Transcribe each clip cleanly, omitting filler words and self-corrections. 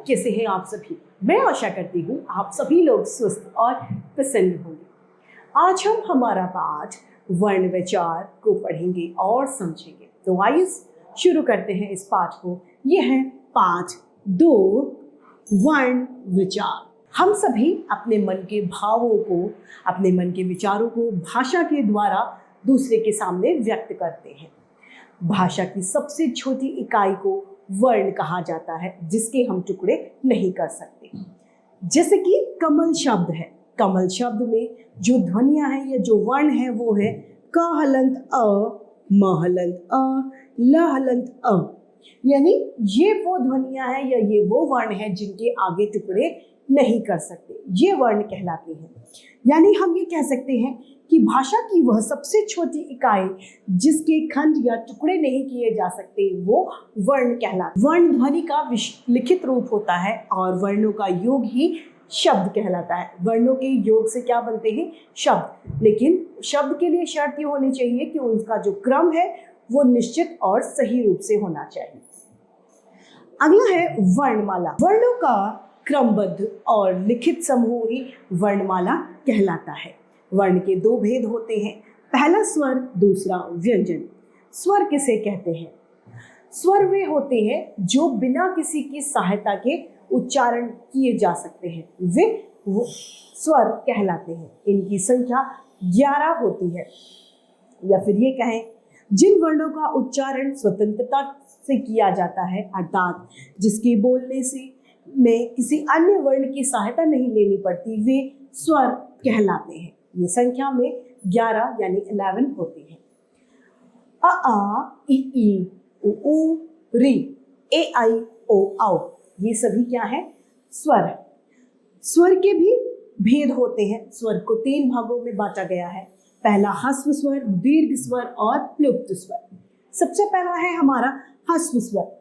कैसे हैं आप सभी? मैं आशा करती हूँ आप सभी लोग स्वस्थ और प्रसन्न होंगे। आज हम हमारा पाठ वर्ण विचार को पढ़ेंगे और समझेंगे। तो आइए शुरू करते हैं इस पाठ को। यह है पाठ 2 वर्ण विचार। हम सभी अपने मन के भावों को, अपने मन के विचारों को भाषा के द्वारा दूसरे के सामने व्यक्त करते हैं। भाषा की सबसे छोटी इकाई को वर्ण कहा जाता है, जिसके हम टुकड़े नहीं कर सकते। जैसे कि कमल शब्द है। कमल शब्द में जो ध्वनियां हैं या जो वर्ण है वो है क हलंत अ, म हलंत अ, ल हलंत अ। यानी ये वो ध्वनियां हैं या ये वो वर्ण है जिनके आगे टुकड़े नहीं कर सकते, ये वर्ण कहलाते हैं। यानी हम ये कह सकते हैं कि भाषा की वह सबसे छोटी इकाई जिसके खंड या टुकड़े नहीं किए जा सकते वो वर्ण कहलाता है। वर्ण ध्वनि का लिखित रूप होता है और वर्णों का योग ही शब्द कहलाता है। वर्णों के योग से क्या बनते हैं? शब्द। लेकिन शब्द के लिए शर्त ये होनी चाहिए कि उनका जो क्रम है वो निश्चित और सही रूप से होना चाहिए। अगला है वर्णमाला। वर्णों का क्रमबद्ध और लिखित समूह ही वर्णमाला कहलाता है। वर्ण के 2 भेद होते हैं, पहला स्वर, दूसरा व्यंजन। स्वर किसे कहते हैं? स्वर वे होते हैं जो बिना किसी की सहायता के उच्चारण किए जा सकते हैं, वे वो स्वर कहलाते हैं। इनकी संख्या 11 होती है। या फिर ये कहें, जिन वर्णों का उच्चारण स्वतंत्रता से किया जाता है, अर्थात जिसके बोलने से में किसी अन्य वर्ण की सहायता नहीं लेनी पड़ती, वे स्वर कहलाते हैं। ये संख्या में 11 यानी 11 होती है। अ आ, इ ई, उ री, ए आई ओ औ, ये सभी क्या है? स्वर है। स्वर के भी भेद होते हैं। स्वर को 3 भागों में बांटा गया है। पहला ह्रस्व स्वर, दीर्घ स्वर और प्लुप्त स्वर। सबसे पहला है हमारा ह्रस्व स्वर।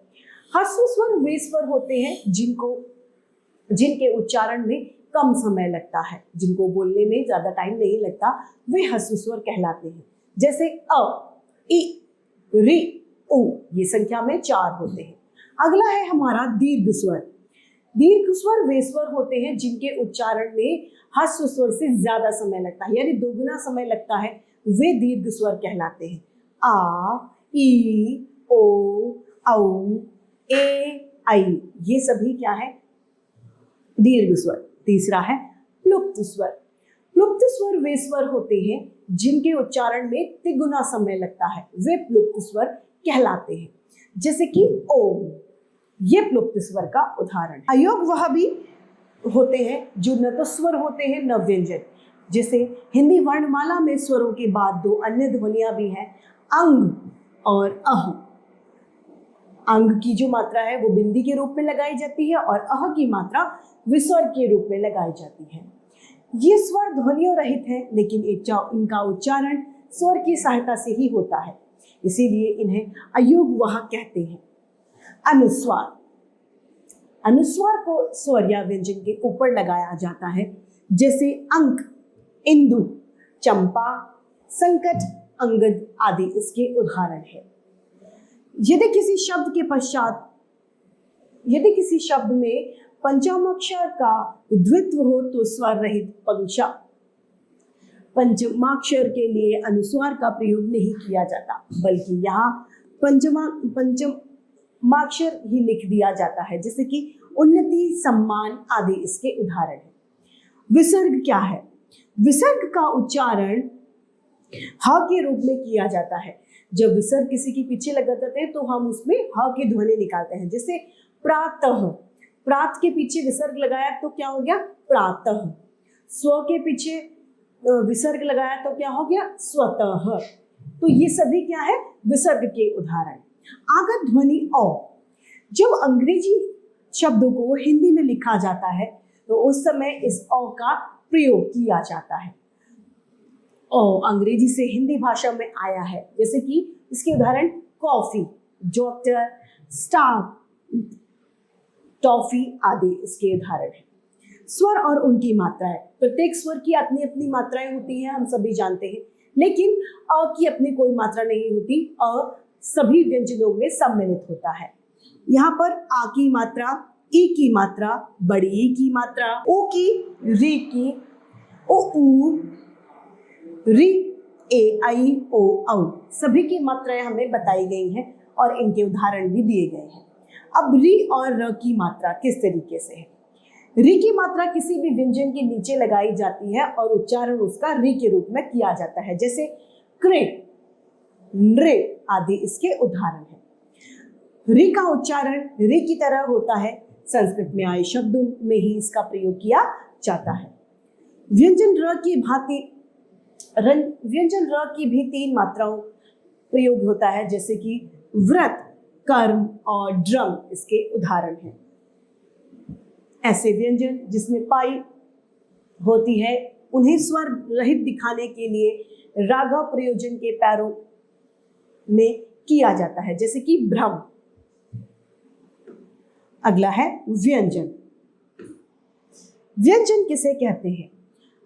ह्रस्व स्वर वे स्वर होते हैं जिनके उच्चारण में कम समय लगता है, जिनको बोलने में ज्यादा टाइम नहीं लगता, वे ह्रस्व स्वर कहलाते हैं। जैसे अ, इ, री, उ, ये संख्या में 4 होते हैं। अगला है हमारा दीर्घ स्वर। दीर्घ स्वर वे स्वर होते हैं जिनके उच्चारण में ह्रस्व स्वर से ज्यादा समय लगता है, यानी दोगुना समय लगता है, वे दीर्घ स्वर कहलाते हैं। आ, ई, ओ, औ, ए, आई, ये सभी क्या है? दीर्घ स्वर। तीसरा है प्लुप्त स्वर। प्लुप्त स्वर वे स्वर होते हैं जिनके उच्चारण में तिगुना समय लगता है, वे प्लुप्त स्वर कहलाते हैं। जैसे कि ओम, ये प्लुप्त स्वर का उदाहरण है। अयोग वह भी होते हैं जो न तो स्वर होते हैं न व्यंजन। जैसे हिंदी वर्णमाला में स्वरों के बाद 2 अन्य ध्वनियां भी हैं, अंग और अह। अंग की जो मात्रा है वो बिंदी के रूप में लगाई जाती है और अह की मात्रा विसर्ग के रूप में लगाई जाती है। ये स्वर ध्वनियों रहित है, लेकिन इनका उच्चारण स्वर की सहायता से ही होता है, इसीलिए इन्हें अयुग्मवाह कहते हैं। अनुस्वार। अनुस्वार को स्वर या व्यंजन के ऊपर लगाया जाता है, जैसे अंक, इंदु, चंपा, संकट, अंगद आदि इसके उदाहरण है। यदि किसी शब्द में पंचमाक्षर का द्वित्व हो तो स्वर रहित पंचमाक्षर के लिए अनुस्वार का प्रयोग नहीं किया जाता, बल्कि यहाँ पंचमाक्षर ही लिख दिया जाता है। जैसे कि उन्नति, सम्मान आदि इसके उदाहरण है। विसर्ग क्या है? विसर्ग का उच्चारण ह के रूप में किया जाता है। जब विसर्ग किसी के पीछे लगा जाते हैं तो हम उसमें ह की ध्वनि निकालते हैं। जैसे प्रातः, प्रात के पीछे विसर्ग लगाया तो क्या हो गया? प्रातः। स्व के पीछे विसर्ग लगाया तो क्या हो गया? स्वतः। तो ये सभी क्या है? विसर्ग के उदाहरण। आगत ध्वनि औ। जब अंग्रेजी शब्दों को हिंदी में लिखा जाता है तो उस समय इस औ का प्रयोग किया जाता है। औ अंग्रेजी से हिंदी भाषा में आया है। जैसे कि इसके उदाहरण कॉफी, डॉक्टर, स्टाफ, टॉफी आदि इसके उदाहरण है। स्वर और उनकी मात्राएं। प्रत्येक स्वर की अपनी अपनी मात्राएं होती हैं, हम सभी जानते हैं, लेकिन अ की अपनी कोई मात्रा नहीं होती। अ सभी व्यंजनों में सम्मिलित होता है। यहाँ पर आ की मात्रा ई की मात्रा, बड़ी ई की मात्रा, ओ की, री की, ओ ऊ, री, ए आई ओ औ, सभी की मात्राएं हमें बताई गई हैं और इनके उदाहरण भी दिए गए हैं। अब री और र की मात्रा किस तरीके से है? री की मात्रा किसी भी व्यंजन के नीचे लगाई जाती है और उच्चारण उसका री के रूप में किया जाता है, जैसे क्रे, नृ आदि इसके उदाहरण हैं। री का उच्चारण री की तरह होता है, संस्कृत में आए शब्दों में ही इसका प्रयोग किया जाता है। व्यंजन र की भांति व्यंजन र की भी 3 मात्राओं प्रयोग होता है, जैसे कि व्रत, कर्म और ड्रम इसके उदाहरण हैं। ऐसे व्यंजन जिसमें पाई होती है उन्हें स्वर रहित दिखाने के लिए रागा प्रयोजन के पैरों में किया जाता है, जैसे कि भ्रम। अगला है व्यंजन। व्यंजन किसे कहते हैं?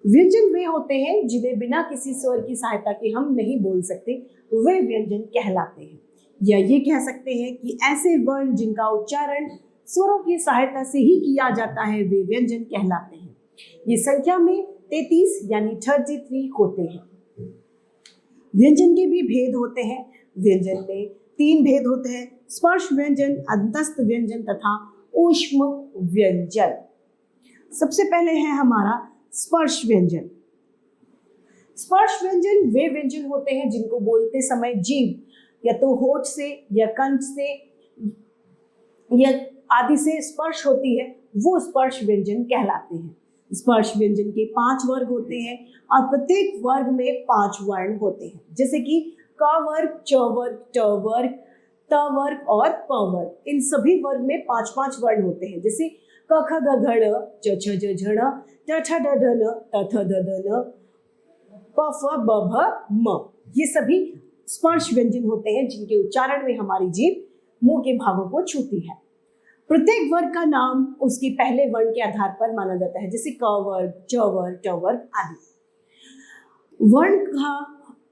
व्यंजन वे होते हैं जिन्हें बिना किसी स्वर की सहायता के हम नहीं बोल सकते, वे व्यंजन कहलाते हैं। या ये कह सकते हैं कि ऐसे वर्ण जिनका उच्चारण स्वरों की सहायता से ही किया जाता है, वे व्यंजन कहलाते हैं। ये संख्या में 33 यानी 33 होते हैं। व्यंजन के भी भेद होते हैं। व्यंजन में 3 भेद होते हैं: स्पर्श व्यंजन, अंतस्थ व्यंजन तथा ऊष्म व्यंजन। सबसे पहले है हमारा स्पर्श व्यंजन। स्पर्श व्यंजन वे व्यंजन होते हैं जिनको बोलते समय जीभ या तो होठ से या कंठ से या आदि से स्पर्श होती है, वो स्पर्श व्यंजन कहलाते हैं। स्पर्श व्यंजन के 5 वर्ग होते हैं और प्रत्येक वर्ग में 5 वर्ण होते हैं, जैसे कि क वर्ग, च वर्ग, ट वर्ग, त वर्ग और प वर्ग। इन सभी वर्ग में 5-5 वर्ण होते हैं, जैसे क ख ग घ ड़, च छ ज झ ण, ट ठ ड ढ न, त थ द द न, प फ ब भ म। ये सभी स्पर्श व्यंजन होते हैं जिनके उच्चारण में हमारी जीभ मुंह के भागों को छूती है। प्रत्येक वर्ग का नाम उसके पहले वर्ण के आधार पर माना जाता है, जैसे क वर्ग, च वर्ग, ट वर्ग आदि।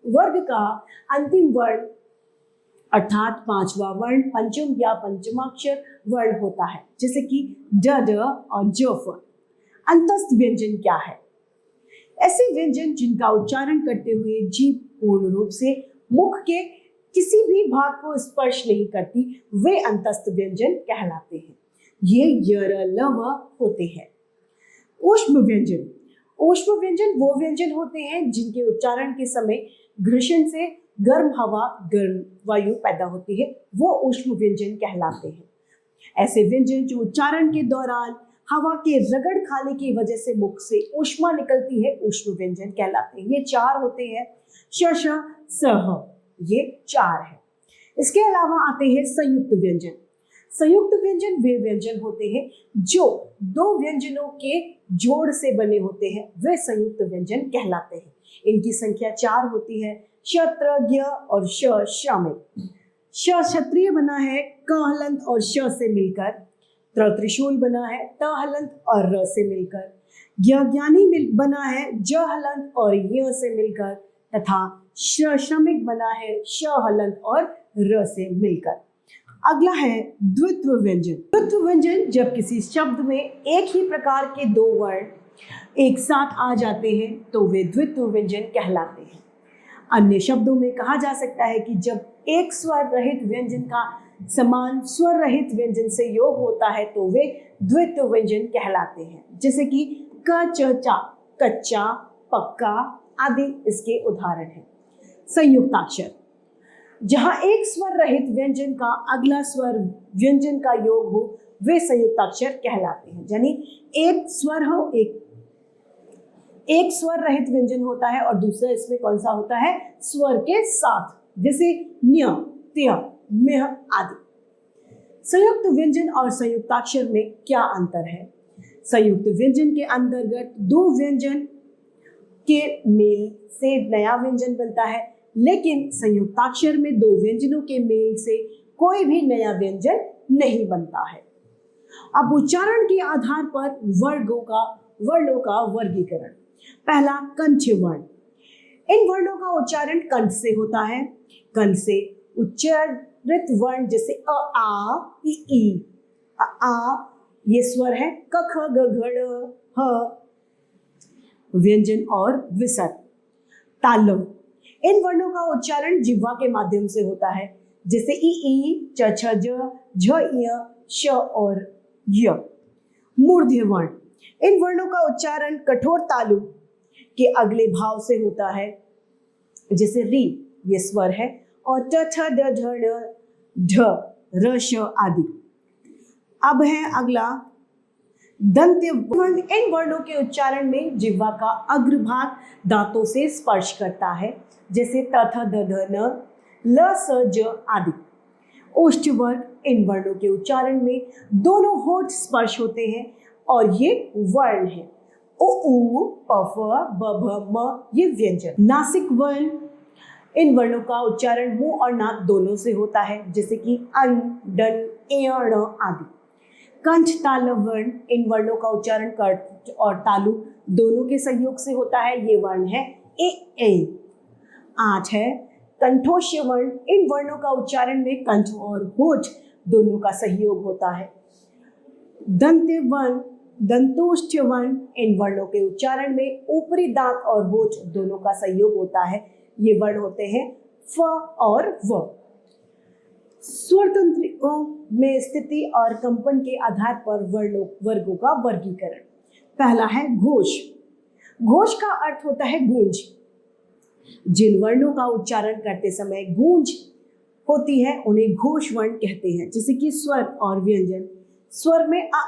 वर्ग का अंतिम वर्ण अर्थात 5वां वर्ण पंचम या पंचमाक्षर वर्ण होता है, जैसे कि ड, ड और ज, फ। अंतस्थ व्यंजन क्या है? ऐसे व्यंजन जिनका उच्चारण करते हुए जीभ पूर्ण रूप से मुख के किसी भी भाग को स्पर्श नहीं करती, वे अंतस्थ व्यंजन कहलाते हैं। ये य, र, ल, व होते हैं। ऊष्म व्यंजन। ऊष्म व्यंजन वो व्यंजन होते हैं जिनके उच्चारण के समय घर्षण से गर्म हवा, गर्म वायु पैदा होती है, वो ऊष्म व्यंजन कहलाते हैं। ऐसे व्यंजन जो उच्चारण के दौरान हवा के रगड़ खाने की वजह से मुख से ऊष्मा निकलती है, ऊष्म व्यंजन कहलाते हैं। ये 4 होते हैं: श, श, स, ह। ये 4 है। इसके अलावा आते हैं संयुक्त व्यंजन। संयुक्त व्यंजन वे व्यंजन होते हैं जो 2 व्यंजनों के जोड़ से बने होते हैं, वे संयुक्त व्यंजन कहलाते हैं। इनकी संख्या 4 होती है: क्षत्र, ज्ञ और श शामिल। श क्षत्रिय बना है क हलंत और श से मिलकर, त्र त्रिशूल बना है त हलंत और र से मिलकर, ज्ञ ज्ञानी बना है ज हलंत और य से मिलकर, तथा श्रमिक बना है श हलंत और र से मिलकर। अगला है द्वित्व व्यंजन। द्वित्व व्यंजन जब किसी शब्द में एक ही प्रकार के 2 वर्ण एक साथ आ जाते हैं तो वे द्वित्व व्यंजन कहलाते हैं। अन्य शब्दों में कहा जा सकता है कि जब एक स्वर रहित व्यंजन का समान स्वर रहित व्यंजन से योग होता है तो वे द्वित्व व्यंजन कहलाते हैं, जैसे कि क, च, चा, कच्चा, पक्का आदि इसके उदाहरण हैं। संयुक्ताक्षर। जहां एक स्वर रहित व्यंजन का अगला स्वर व्यंजन का योग हो, वे संयुक्ताक्षर कहलाते हैं। यानी एक स्वर हो, एक स्वर रहित व्यंजन होता है और दूसरा इसमें कौन सा होता है? स्वर के साथ, जैसे न्य, त्य, म्य आदि। संयुक्त व्यंजन और संयुक्ताक्षर में क्या अंतर है? संयुक्त व्यंजन के अंतर्गत 2 व्यंजन के मेल से नया व्यंजन बनता है, लेकिन संयुक्ताक्षर में 2 व्यंजनों के मेल से कोई भी नया व्यंजन नहीं बनता है। अब उच्चारण के आधार पर वर्णों का वर्गीकरण। पहला, कंठ वर्ण। इन वर्णों का उच्चारण कंठ से होता है। कंठ से उच्चारित वर्ण जैसे अ, आ, इ, आ, ये स्वर है क ख ग घ ड़ ह। व्यंजन और विसर्ग। तालव्य, इन वर्णों का उच्चारण जिह्वा के माध्यम से होता है, जैसे ई च छ ज झ य श और य। मूर्ध्य वर्ण, इन वर्णों का उच्चारण कठोर तालु के अगले भाव से होता है, जैसे री, ये स्वर है, और ट ठ ड ढ ढ र श आदि। अब है अगला दंत्य वर्ण। इन वर्णों के उच्चारण में जिह्वा का अग्रभाग दांतों से स्पर्श करता है, जैसे त थ द ध न ल स ज आदि। ओष्ठ वर्ण, इन वर्णों के उच्चारण में दोनों होठ स्पर्श होते हैं और ये वर्ण है। उ ऊ प फ ब भ म, ये व्यंजन। नासिक वर्ण, इन वर्णों का उच्चारण मुंह और नाक दोनों से होता है, जैसे कि अन डन एण आदि। कंठ तालव्य वर्ण, इन वर्णों का उच्चारण कंठ और तालु दोनों के सहयोग से होता है, ये वर्ण है ए। 8 है कंठोष्य वर्ण, इन वर्णों का उच्चारण में कंठ और होठ दोनों का सहयोग होता है। दंत्य वर्ण, दंतोष्ठ्य वर्ण, इन वर्णों के उच्चारण में ऊपरी दांत और होठ दोनों का सहयोग होता है, ये वर्ण होते हैं फ और व। स्वर तंत्रिकाओं में स्थिति और कंपन के आधार पर वर्गों का वर्गीकरण। पहला है घोष। घोष का अर्थ होता है गूंज। जिन वर्णों का उच्चारण करते समय गूंज होती है उन्हें घोष वर्ण कहते हैं, जैसे कि स्वर और व्यंजन। स्वर में आ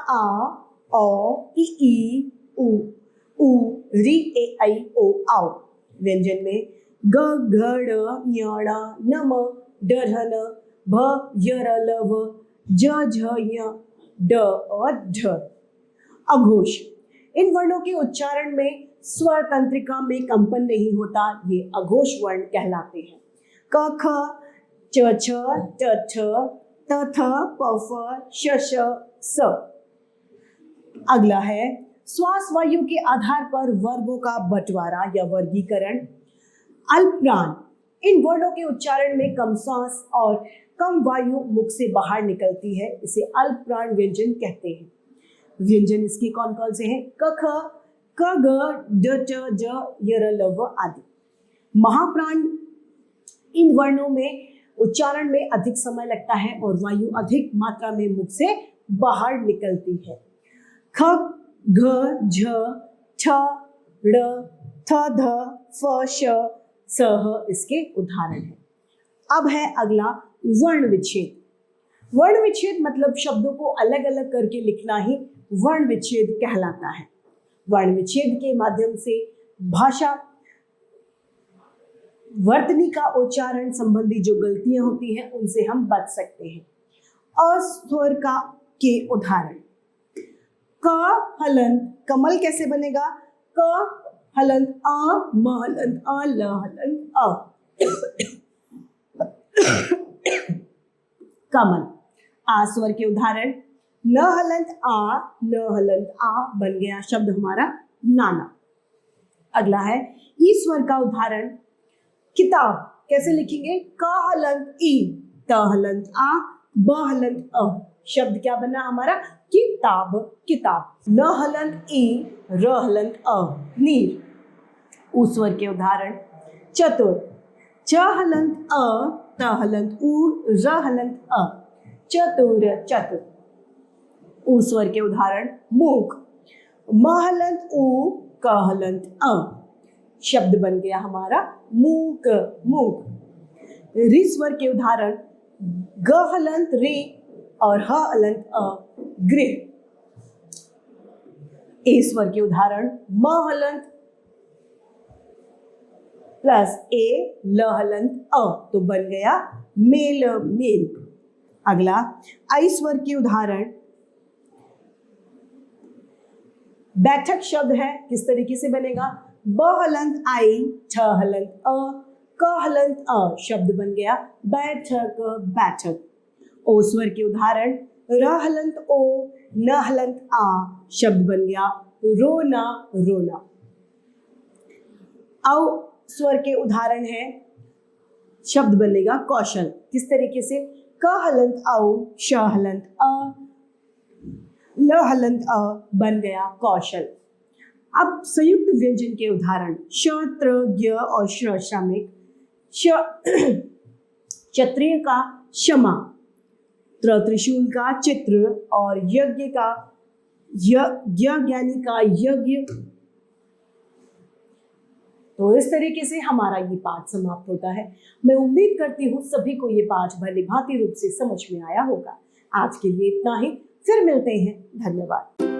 औ ई उ री ए ऐ ओ आओ। व्यंजन में ग घ ड़ ञ ण न म ड ढ न भ य र ल व ज झ य ड और ढ। अघोष, इन वर्णों के उच्चारण में स्वर तंत्रिका में कंपन नहीं होता, ये अघोष वर्ण कहलाते हैं। क ख च छ ट ठ त थ प फ श श स। अगला है श्वास वायु के आधार पर वर्गों का बंटवारा या वर्गीकरण। अल्पप्राण, इन वर्णों के उच्चारण में कम सांस और कम वायु मुख से बाहर निकलती है, इसे अल्पप्राण व्यंजन कहते हैं। व्यंजन इसके कौन कौन से हैं? क ख क ग ड च ज य र ल व आदि। महाप्राण, इन वर्णों में उच्चारण में अधिक समय लगता है और वायु अधिक मात्रा में मुख से बाहर निकलती है। ख घ झ ठ ड़ थ ध फ श स ह इसके उदाहरण हैं। अब है अगला वर्ण विच्छेद। वर्ण विच्छेद मतलब शब्दों को अलग अलग करके लिखना ही वर्ण विच्छेद कहलाता है। वर्ण विच्छेद के माध्यम से भाषा वर्तनी का उच्चारण संबंधी जो गलतियां होती हैं उनसे हम बच सकते हैं। अस्वर का के उदाहरण, क हलंत कमल कैसे बनेगा? क हलंत अ, म हलंत अ, ल हलंत अ। कमल। आ स्वर के उदाहरण, न हलंत आ, ल हलंत आ, बन गया शब्द हमारा नाना। अगला है ई स्वर का उदाहरण, किताब कैसे लिखेंगे? क हलंत ई, त हलंत आ, ब हलंत अ, शब्द क्या बना हमारा? किताब, किताब। न हलंत ई, र हलंत अ, नीर। उ स्वर के उदाहरण, चतुर। च हलंत अ, त हलंत उ, र हलंत अ, चतुर, चतुर। उ स्वर के उदाहरण, मूक। म हलंत उ, क हलंत अ, शब्द बन गया हमारा मूक, मूक। रि स्वर के उदाहरण, ग हलंत रे और ह हलंत अ, गृह। ए स्वर के उदाहरण, म हलंत प्लस ए, ल हलंत अ, तो बन गया मेल, मेल। अगला आई स्वर के उदाहरण, बैठक शब्द है, किस तरीके से बनेगा? ब हलंत आई, ठ हलंत अ, क हलंत अ, शब्द बन गया बैठक, बैठक। ओ स्वर के उदाहरण, र हलंत ओ, न हलंत आ, शब्द बन गया रोना, रोना। औ स्वर के उदाहरण है, शब्द बनेगा कौशल, किस तरीके से? क हलंत औ, श हलंत अ, ल हलंत अ बन गया कौशल। अब संयुक्त व्यंजन के उदाहरण श, त्र, ज्ञ और श्रमिक। क्षत्रिय का क्षमा, त्रिशूल का चित्र और यज्ञ का ज्ञानी का यज्ञ। तो इस तरीके से हमारा ये पाठ समाप्त होता है। मैं उम्मीद करती हूँ सभी को ये पाठ भली भांति रूप से समझ में आया होगा। आज के लिए इतना ही, फिर मिलते हैं। धन्यवाद।